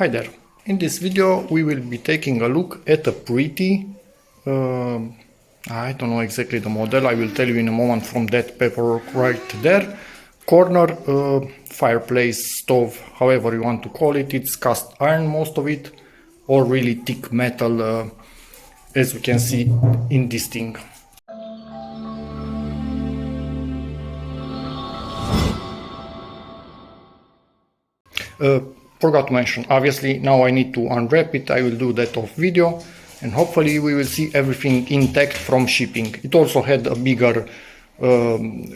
Hi there. In this video we will be taking a look at a Prity, I don't know exactly the model, I will tell you in a moment from that paperwork right there. Corner fireplace stove, however you want to call it. It's cast iron, most of it, or really thick metal, as we can see in this thing. Forgot to mention, obviously now I need to unwrap it. I will do that off video, and hopefully we will see everything intact from shipping. It also had a bigger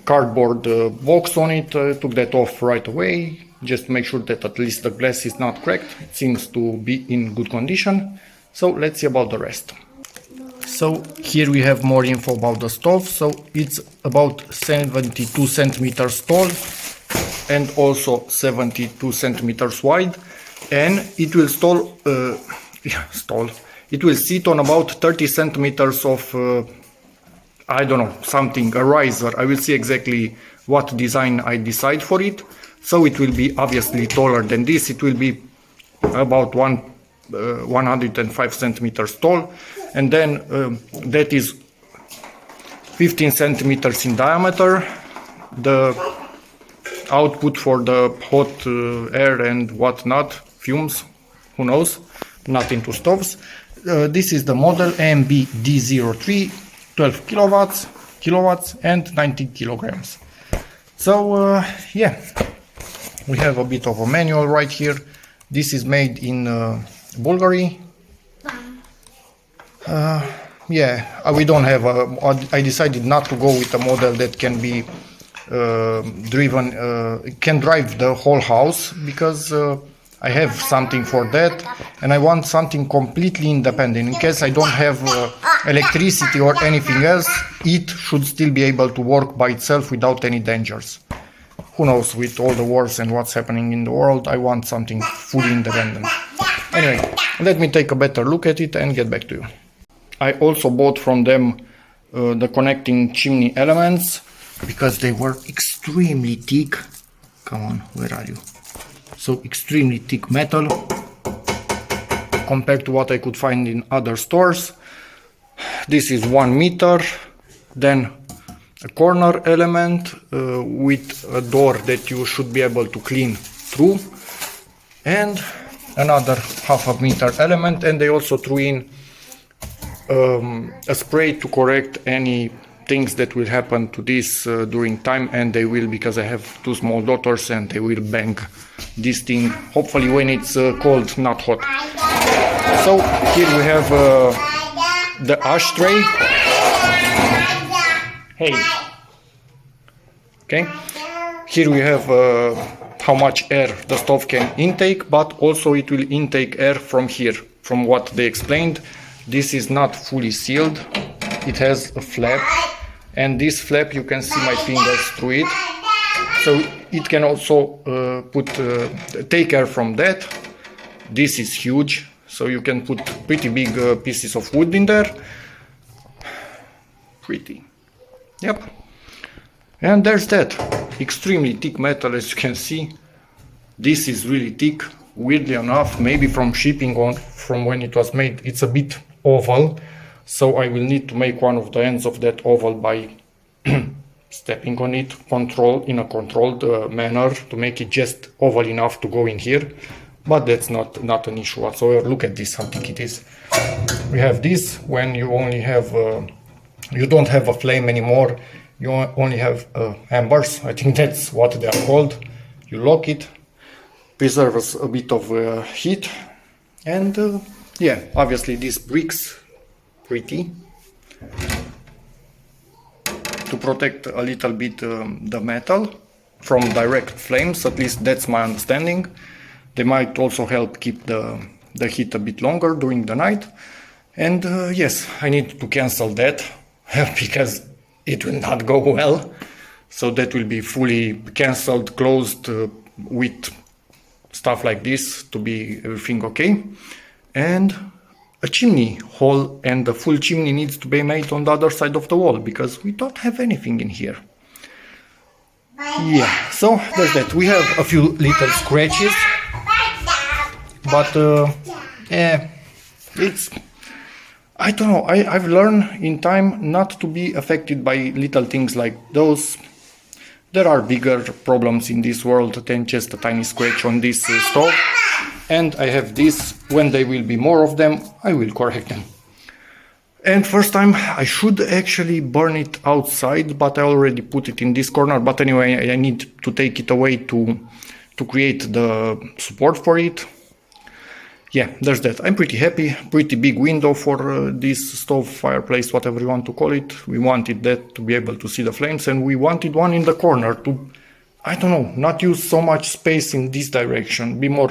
cardboard box on it. Took that off right away, just to make sure that at least the glass is not cracked. It seems to be in good condition. So let's see about the rest. So here we have more info about the stove. So it's about 72 centimeters tall and also 72 centimeters wide, and it will it will sit on about 30 centimeters of I don't know, something, a riser. I will see exactly what design I decide for it. So it will be obviously taller than this. It will be about 105 centimeters tall, and then that is 15 centimeters in diameter. The output for the hot air and whatnot, fumes, who knows, not into stoves. This is the model AMB D03, 12 kilowatts and 90 kilograms. So yeah, we have a bit of a manual right here. This is made in Bulgarian. Yeah, we don't have I decided not to go with a model that can be can drive the whole house, because I have something for that, and I want something completely independent. In case I don't have electricity or anything else, it should still be able to work by itself without any dangers. Who knows, with all the wars and what's happening in the world, I want something fully independent. Anyway, let me take a better look at it and get back to you. I also bought from them the connecting chimney elements, because they were extremely thick. Come on, where are you? So extremely thick metal compared to what I could find in other stores. This is 1 meter, then a corner element with a door that you should be able to clean through, and another ½ meter element, and they also threw in a spray to correct any things that will happen to this during time, and they will, because I have 2 small daughters, and they will bang this thing, hopefully when it's cold, not hot. So here we have the ashtray. Hey. Okay. Here we have how much air the stove can intake, but also it will intake air from here. From what they explained, this is not fully sealed. It has a flap, and this flap, you can see my fingers through it, so it can also take air from that. This is huge, so you can put pretty big pieces of wood in there. Pretty. Yep. And there's that. Extremely thick metal, as you can see. This is really thick. Weirdly enough, maybe from shipping on, from when it was made, it's a bit oval. So I will need to make one of the ends of that oval by stepping on it, in a controlled manner, to make it just oval enough to go in here. But that's not an issue whatsoever. Look at this, how thick it is. We have this when you only have, you don't have a flame anymore. You only have embers. I think that's what they are called. You lock it, preserves a bit of heat, and yeah, obviously these bricks, Prity, to protect a little bit the metal from direct flames. At least that's my understanding. They might also help keep the heat a bit longer during the night. And yes, I need to cancel that because it will not go well. So that will be fully cancelled, closed with stuff like this to be everything okay. And a chimney hole, and the full chimney needs to be made on the other side of the wall, because we don't have anything in here. Yeah, so there's that. We have a few little scratches But yeah, it's, I don't know, I've learned in time not to be affected by little things like those. There are bigger problems in this world than just a tiny scratch on this stove. And I have this, when there will be more of them, I will correct them. And first time I should actually burn it outside, but I already put it in this corner. But anyway, I need to take it away to create the support for it. Yeah, there's that. I'm pretty happy. Pretty big window for this stove, fireplace, whatever you want to call it. We wanted that to be able to see the flames, and we wanted one in the corner to, I don't know, not use so much space in this direction, be more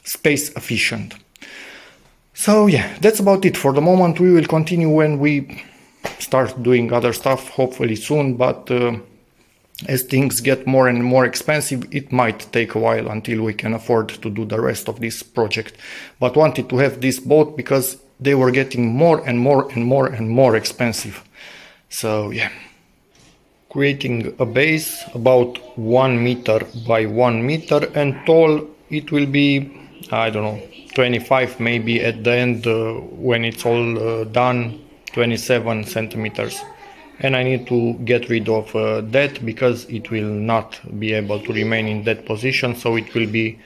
space efficient. So yeah, that's about it for the moment. We will continue when we start doing other stuff, hopefully soon, but as things get more and more expensive, it might take a while until we can afford to do the rest of this project. But wanted to have this both because they were getting more and more and more and more expensive. So yeah, creating a base about 1 meter by 1 meter and tall. It will be, I don't know, 25 maybe at the end when it's all done, 27 centimeters. And I need to get rid of that because it will not be able to remain in that position, so it will be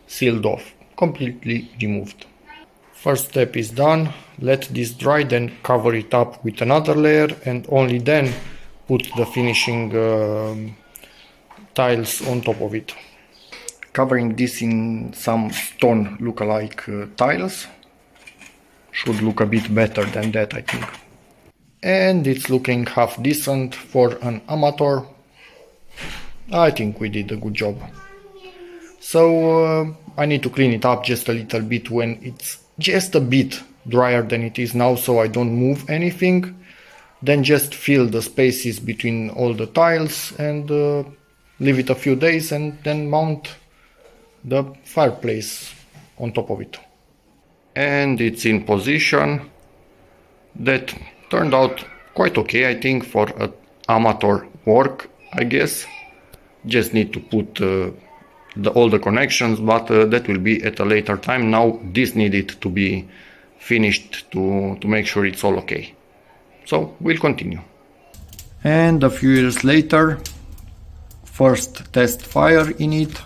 sealed off, completely removed. First step is done. Let this dry, then cover it up with another layer, and only then put the finishing tiles on top of it. Covering this in some stone look-alike tiles. Should look a bit better than that, I think. And it's looking half decent for an amateur. I think we did a good job. So I need to clean it up just a little bit when it's just a bit drier than it is now, so I don't move anything. Then just fill the spaces between all the tiles and leave it a few days, and then mount the fireplace on top of it. And it's in position. That turned out quite okay, I think, for amateur work, I guess. Just need to put all the connections, but that will be at a later time. Now this needed to be finished to make sure it's all okay. So we'll continue. And a few years later, first test fire in it.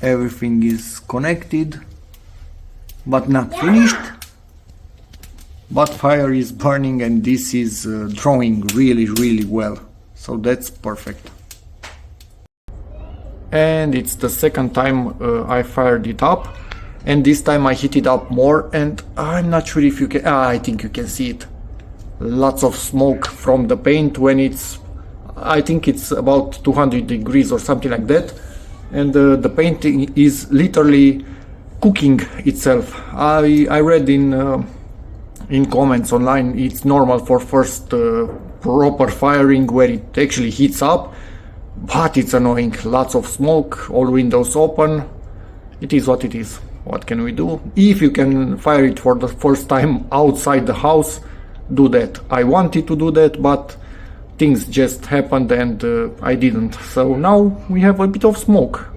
Everything is connected, but not finished. But fire is burning, and this is drawing really well. So that's perfect. And it's the second time I fired it up, and this time I heat it up more, and I'm not sure if you can, I think you can see it. Lots of smoke from the paint when it's, I think it's about 200 degrees or something like that, and the paint is literally cooking itself. I read in comments online it's normal for first proper firing where it actually heats up, but it's annoying. Lots of smoke, all windows open. It is what it is. What can we do? If you can fire it for the first time outside the house, do that. I wanted to do that, but things just happened and I didn't. So now we have a bit of smoke.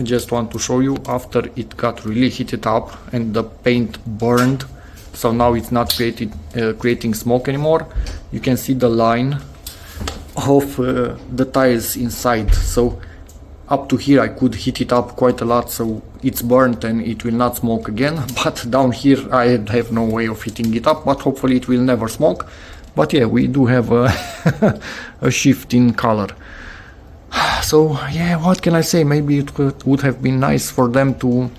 Just want to show you after it got really heated up and the paint burned. So now it's not creating smoke anymore. You can see the line of the tiles inside. So up to here I could heat it up quite a lot, so it's burnt and it will not smoke again. But down here I have no way of heating it up, but hopefully it will never smoke. But yeah, we do have a, a shift in color. So yeah, what can I say? Maybe it would have been nice for them to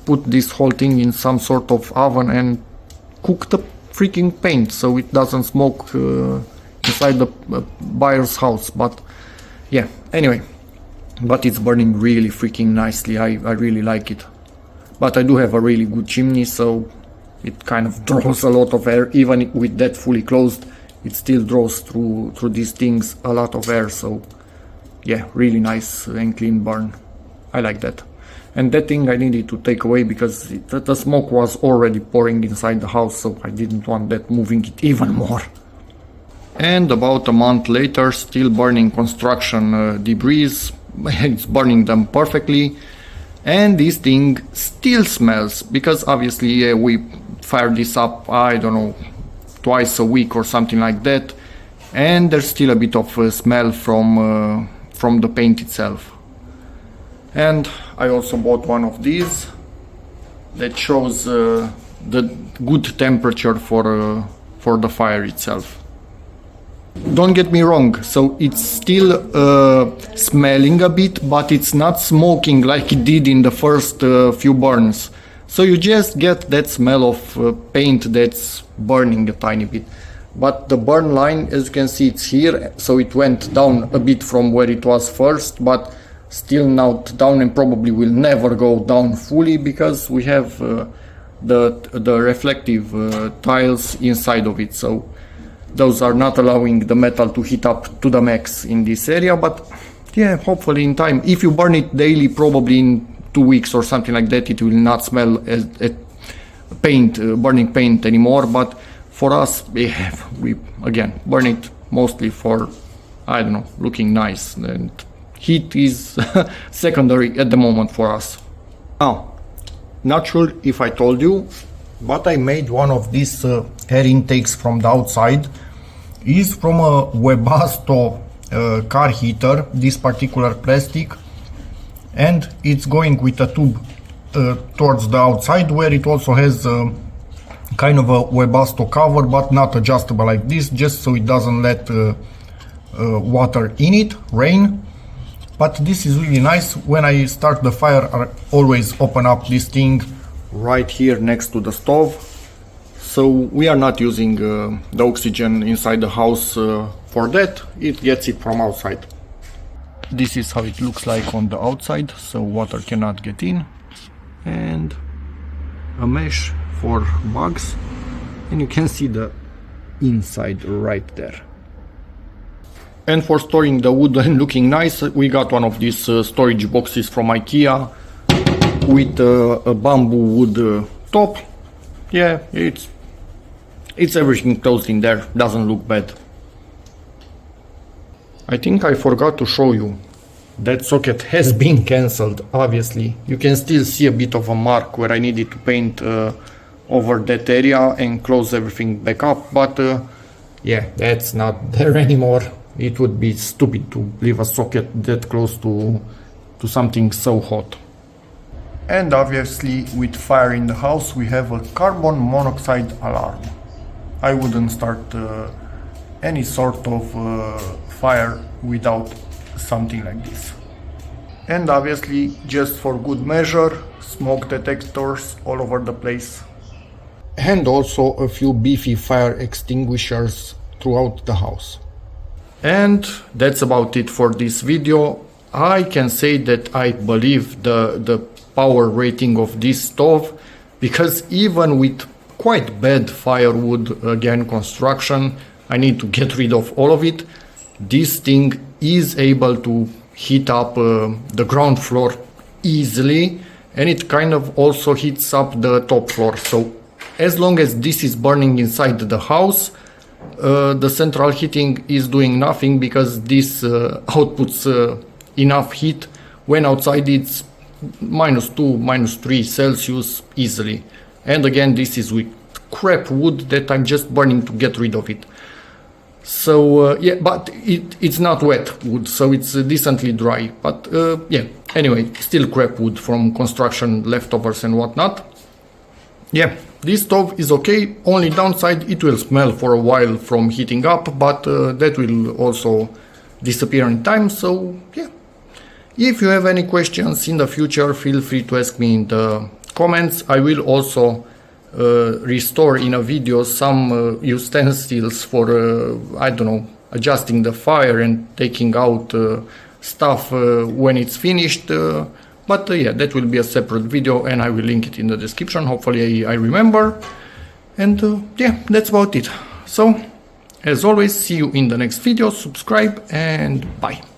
put this whole thing in some sort of oven and cook the freaking paint so it doesn't smoke inside the buyer's house. But yeah, anyway, but it's burning really freaking nicely. I really like it. But I do have a really good chimney, so it kind of draws a lot of air. Even with that fully closed, it still draws through these things a lot of air. So yeah, really nice and clean burn. I like that. And that thing I needed to take away because the smoke was already pouring inside the house, so I didn't want that moving it even more. And about a month later, still burning construction debris. It's burning them perfectly. And this thing still smells, because obviously we fire this up, I don't know, twice a week or something like that, and there's still a bit of smell from the paint itself. And I also bought one of these that shows the good temperature for the fire itself. Don't get me wrong, so it's still smelling a bit, but it's not smoking like it did in the first few burns. So you just get that smell of paint that's burning a tiny bit. But the burn line, as you can see, it's here, so it went down a bit from where it was first, but still not down, and probably will never go down fully, because we have the reflective tiles inside of it, so those are not allowing the metal to heat up to the max in this area. But yeah, hopefully in time, if you burn it daily, probably in 2 weeks or something like that, it will not smell as burning paint anymore. But for us, we again burn it mostly for, I don't know, looking nice, and heat is secondary at the moment for us. Now, not sure if I told you, but I made one of these air intakes from the outside. Is from a Webasto car heater, this particular plastic, and it's going with a tube towards the outside, where it also has kind of a Webasto cover, but not adjustable like this, just so it doesn't let water in it, rain. But this is really nice. When I start the fire, I always open up this thing right here next to the stove. So we are not using the oxygen inside the house for that. It gets it from outside. This is how it looks like on the outside, so water cannot get in. And a mesh for bugs. And you can see the inside right there. And for storing the wood and looking nice, we got one of these storage boxes from IKEA with a bamboo wood top. Yeah, it's everything closed in there, doesn't look bad. I think I forgot to show you. That socket has been cancelled, obviously. You can still see a bit of a mark where I needed to paint over that area and close everything back up, but yeah, that's not there anymore. It would be stupid to leave a socket that close to something so hot. And obviously, with fire in the house, we have a carbon monoxide alarm. I wouldn't start any sort of fire without something like this. And obviously, just for good measure, smoke detectors all over the place. And also a few beefy fire extinguishers throughout the house. And that's about it for this video. I can say that I believe the power rating of this stove, because even with quite bad firewood, again construction, I need to get rid of all of it, this thing is able to heat up the ground floor easily, and it kind of also heats up the top floor. So as long as this is burning inside the house, the central heating is doing nothing, because this outputs enough heat. When outside it's -2, -3 Celsius easily. And again, this is with crap wood that I'm just burning to get rid of it. So yeah, but it's not wet wood, so it's decently dry. But yeah, anyway, still crap wood from construction leftovers and whatnot. Yeah, this stove is okay. Only downside, it will smell for a while from heating up, but that will also disappear in time. So yeah, if you have any questions in the future, feel free to ask me in the comments. I will also restore in a video some utensils for I don't know, adjusting the fire and taking out stuff when it's finished. But yeah, that will be a separate video, and I will link it in the description. Hopefully I remember. And yeah, that's about it. So as always, see you in the next video. Subscribe and bye.